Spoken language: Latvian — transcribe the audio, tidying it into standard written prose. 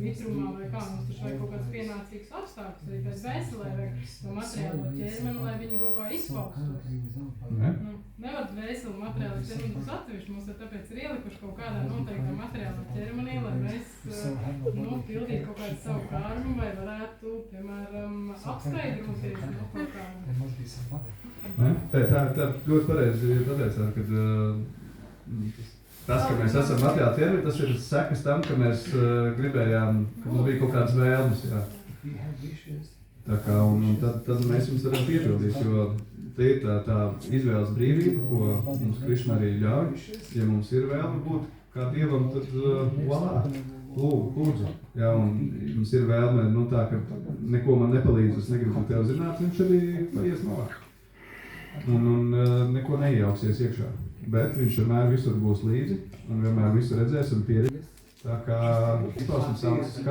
mitrumā vai kā, mums taču vajag kaut kāds pienācīgs apstākļus, arī pēc veselē vajag to materiālo ķermeni, lai viņi kaut kā izpaustos. Nevar veselu materiālo ķermeni būs atsevišķi, mums tāpēc ir ielikuši kaut kādā noteiktā materiālā ķermenī, lai mēs pildītu kaut kādu savu kārmu vai varētu, piemēram, apskaidroties kaut kādu. Tā ļoti pareizi pateicāt, ka tas, ka mēs esam materiāli ķermeni, tas ir sekas tam, ka mēs gribējām, ka mums bija kaut kādas vēlmes, jā. Tā kā, un tad mēs jums varam piepildīt, jo te ir tā izvēles brīvība, ko mums Krišna arī ļauj. Ja mums ir vēlme būt kā Dievam, tad voilà, lūdzu. Jā, un mums ir vēlme, tā, ka neko man nepalīdz, es negribu tev zināt, viņš arī paies malā. Un neko neiejauksies iekšā. Bet viņš vienmēr visur būs līdzi un vienmēr visu redzēs un pieredzēs. Tā kā izpausmes savas